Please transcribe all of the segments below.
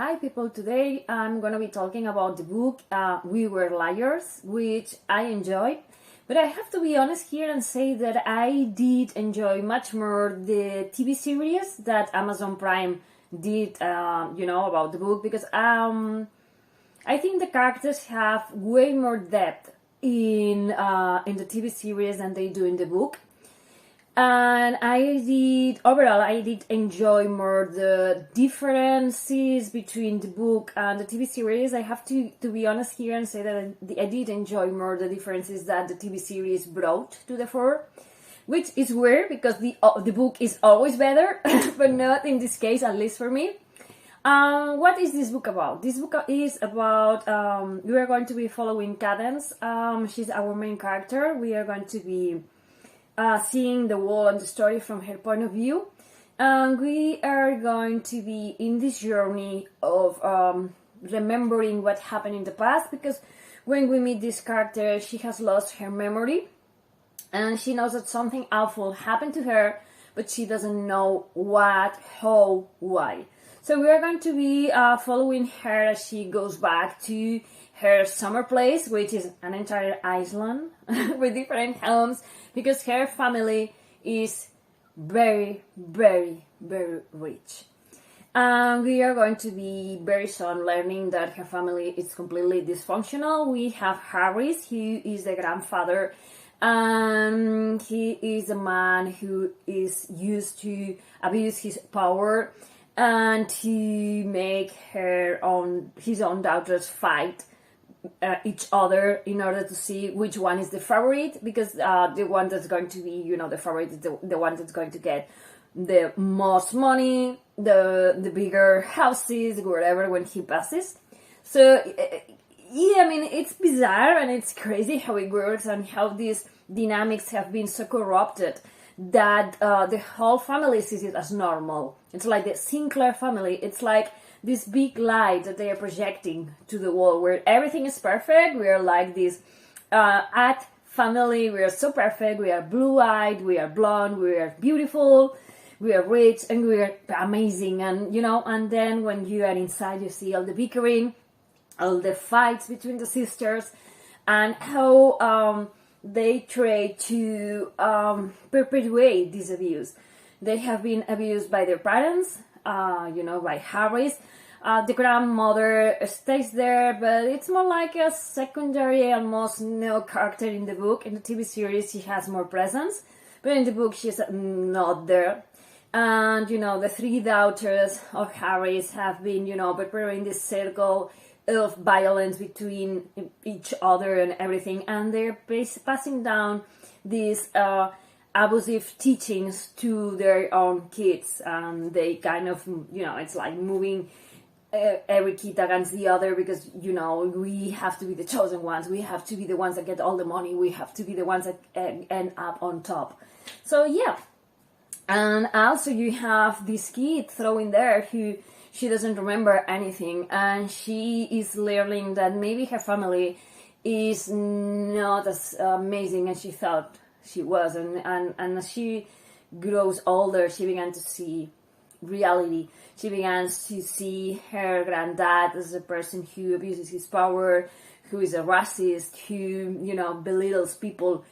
Hi people, today I'm going to be talking about the book We Were Liars, which I enjoyed. But I have to be honest here and say that I did enjoy much more the TV series that Amazon Prime did, about the book, because I think the characters have way more depth in the TV series than they do in the book. And I did enjoy more the differences between the book and the TV series. I have to be honest here and say that I did enjoy more the differences that the TV series brought to the fore, which is weird because the book is always better, but not in this case, at least for me. What is this book about? This book is about, we are going to be following Cadence. She's our main character. We are going to be seeing the world and the story from her point of view, and we are going to be in this journey of remembering what happened in the past, because when we meet this character, she has lost her memory and she knows that something awful happened to her, but she doesn't know what, how, why. So we are going to be following her as she goes back to her summer place, which is an entire island with different homes, because her family is very, very, very rich. And we are going to be very soon learning that her family is completely dysfunctional. We have Harris, who is the grandfather, and he is a man who is used to abuse his power and to make his own daughters fight each other in order to see which one is the favorite, because the one that's going to be, the favorite is the one that's going to get the most money, the bigger houses, whatever, when he passes. So, it's bizarre and it's crazy how it works and how these dynamics have been so corrupted that the whole family sees it as normal. It's like the Sinclair family. It's like this big light that they are projecting to the world where everything is perfect. We are like this at family. We are so perfect. We are blue-eyed. We are blonde. We are beautiful. We are rich and we are amazing. And, and then when you are inside, you see all the bickering, all the fights between the sisters, and how they try to perpetuate this abuse. They have been abused by their parents, by Harris. The grandmother stays there, but it's more like a secondary, almost no character in the book. In the TV series, she has more presence, but in the book, she's not there. And, the three daughters of Harris have been, preparing this circle of violence between each other and everything, and they're passing down these abusive teachings to their own kids, and they kind of, it's like moving every kid against the other, because, we have to be the chosen ones, we have to be the ones that get all the money, we have to be the ones that end up on top. So, yeah. And also you have this kid thrown there who she doesn't remember anything, and she is learning that maybe her family is not as amazing as she thought she was, and as she grows older, she began to see reality. She begins to see her granddad as a person who abuses his power, who is a racist, who, belittles people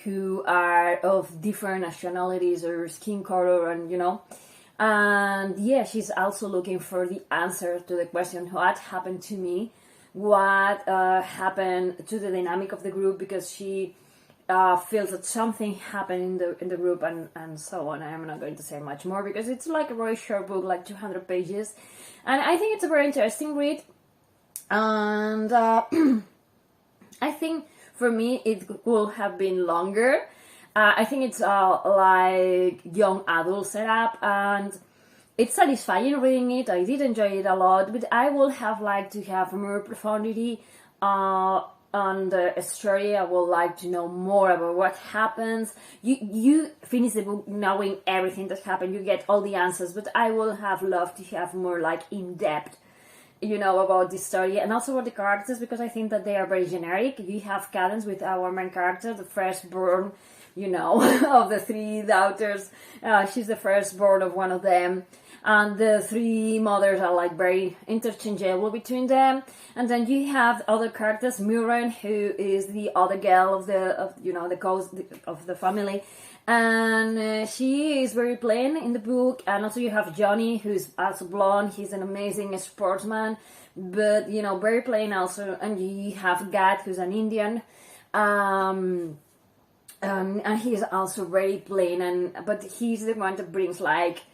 who are of different nationalities or skin color, and yeah, she's also looking for the answer to the question, what happened to me, what happened to the dynamic of the group, because she feels that something happened in the group, and so on. I'm not going to say much more because it's like a very short book, like 200 pages, and I think it's a very interesting read, and I think for me it could have been longer. I think it's like young adult setup, and it's satisfying reading it. I did enjoy it a lot, but I would have liked to have more profundity on the story. I would like to know more about what happens. You finish the book knowing everything that happened. You get all the answers, but I would have loved to have more like in-depth, about this story, and also about the characters, because I think that they are very generic. You have Cadence with our main character, the firstborn, of the three daughters. She's the firstborn of one of them. and the three mothers are like very interchangeable between them. And then you have other characters, Mirren, who is the other girl of the cause of the family, and she is very plain in the book. And also you have Johnny, who's also blonde. He's an amazing sportsman, but very plain also. And you have Gad, who's an Indian, and he's also very plain, but he's the one that brings like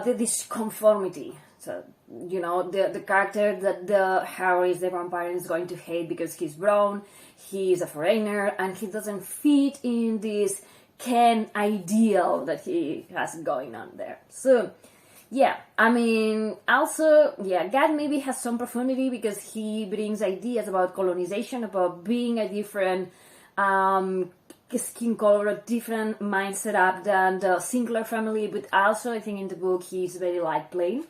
this conformity. So the character that the Harry, the vampire, is going to hate because he's brown, he's a foreigner, and he doesn't fit in this Ken ideal that he has going on there. So yeah, I mean, also, yeah, Gad maybe has some profundity because he brings ideas about colonization, about being a different skin color, a different mind setup than the Sinclair family, but also I think in the book he's very like plain.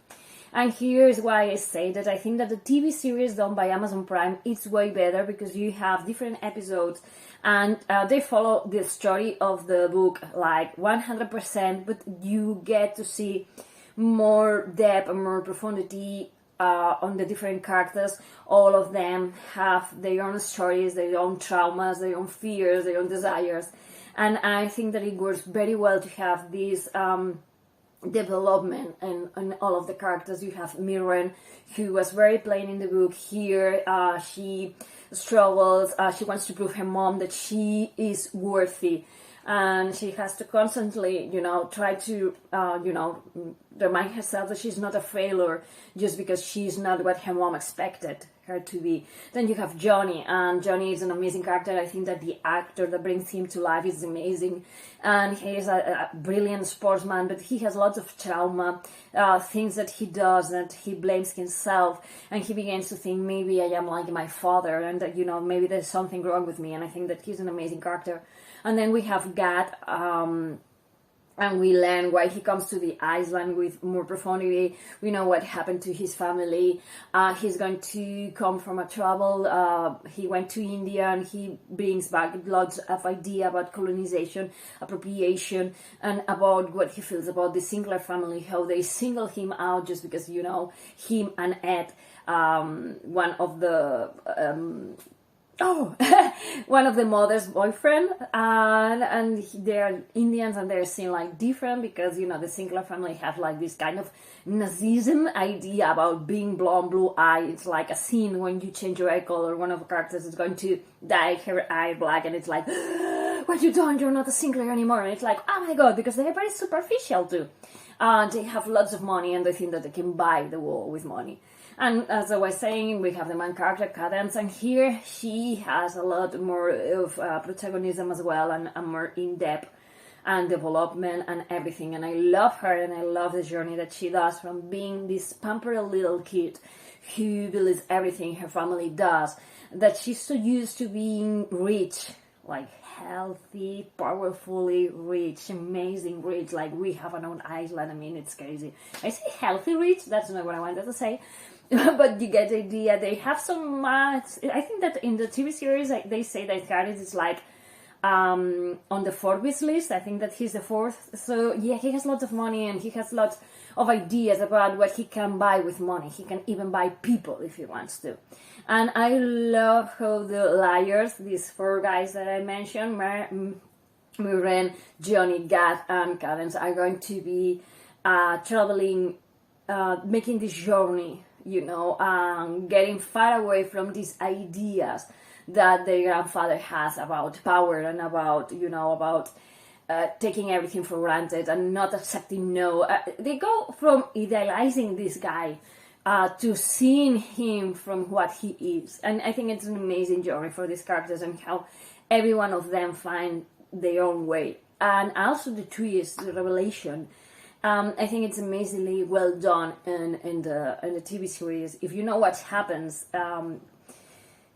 And here's why I say that I think that the TV series done by Amazon Prime is way better because you have different episodes and they follow the story of the book like 100%, but you get to see more depth and more profundity on the different characters. All of them have their own stories, their own traumas, their own fears, their own desires. And I think that it works very well to have this development and all of the characters. You have Mirren, who was very plain in the book. Here she struggles, she wants to prove her mom that she is worthy, and she has to constantly try to remind herself that she's not a failure just because she's not what her mom expected her to be. Then you have Johnny, and Johnny is an amazing character. I think that the actor that brings him to life is amazing, and he is a brilliant sportsman, but he has lots of trauma, things that he does, that he blames himself, and he begins to think maybe I am like my father, and that maybe there's something wrong with me, and I think that he's an amazing character. And then we have Gad, and we learn why he comes to the island with more profundity. We know what happened to his family. He's going to come from a travel. He went to India and he brings back lots of idea about colonization, appropriation, and about what he feels about the Sinclair family, how they single him out just because, him and Ed, one of the one of the mother's boyfriend, and they're Indians and they're seen like different because the Sinclair family have like this kind of Nazism idea about being blonde, blue eye. It's like a scene when you change your eye color. One of the characters is going to dye her eye black, and it's like, what you done? You're not a Sinclair anymore. And it's like, oh my god, because they're very superficial too. They have lots of money and they think that they can buy the world with money. And as I was saying, we have the main character, Cadence, and here she has a lot more of protagonism as well, and more in-depth and development and everything. And I love her, and I love the journey that she does from being this pampered little kid who believes everything her family does, that she's so used to being rich, like healthy, powerfully rich, amazing rich, like we have our own island. I mean, it's crazy. I say healthy rich, that's not what I wanted to say. But you get the idea. They have so much. I think that in the TV series, they say that Gareth is like on the Forbes list. I think that he's the fourth. So yeah, he has lots of money and he has lots of ideas about what he can buy with money. He can even buy people if he wants to. And I love how the liars, these four guys that I mentioned, Mirren, Johnny, Gad, and Cadence, are going to be traveling, making this journey, getting far away from these ideas that their grandfather has about power and about, about taking everything for granted and not accepting no. They go from idealizing this guy to seeing him from what he is. And I think it's an amazing journey for these characters and how every one of them find their own way. And also the twist, the revelation. I think it's amazingly well done in the TV series. If you know what happens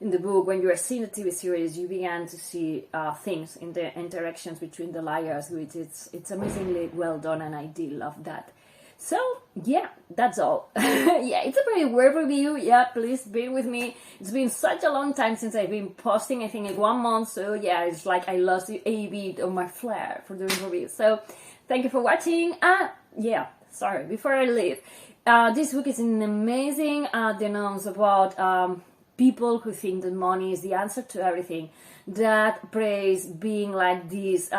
in the book, when you are seeing the TV series, you begin to see things in the interactions between the liars, which it's amazingly well done, and I did love that. So yeah, that's all. Yeah, it's a very weird review. Yeah, please bear with me. It's been such a long time since I've been posting. I think like 1 month. So yeah, it's like I lost a bit of my flair for doing reviews. So thank you for watching. Yeah, sorry, before I leave, this book is an amazing denounce about people who think that money is the answer to everything, that praise being like this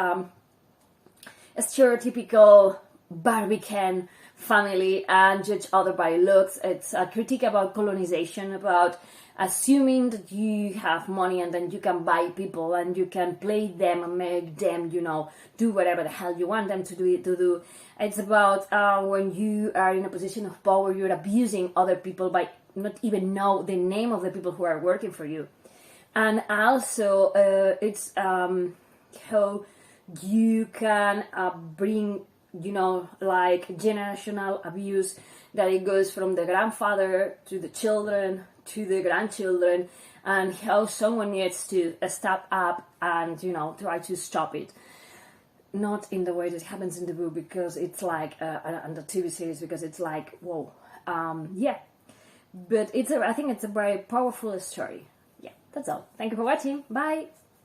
stereotypical Barbican family and judge other by looks. It's a critique about colonization, about assuming that you have money and then you can buy people and you can play them and make them, do whatever the hell you want them to do. It's about when you are in a position of power, you're abusing other people by not even know the name of the people who are working for you. And also it's how you can bring like generational abuse, that it goes from the grandfather to the children to the grandchildren, and how someone needs to step up and try to stop it. Not in the way that happens in the book, because it's like and the TV series, because it's like whoa, yeah. But I think it's a very powerful story. Yeah, that's all. Thank you for watching. Bye.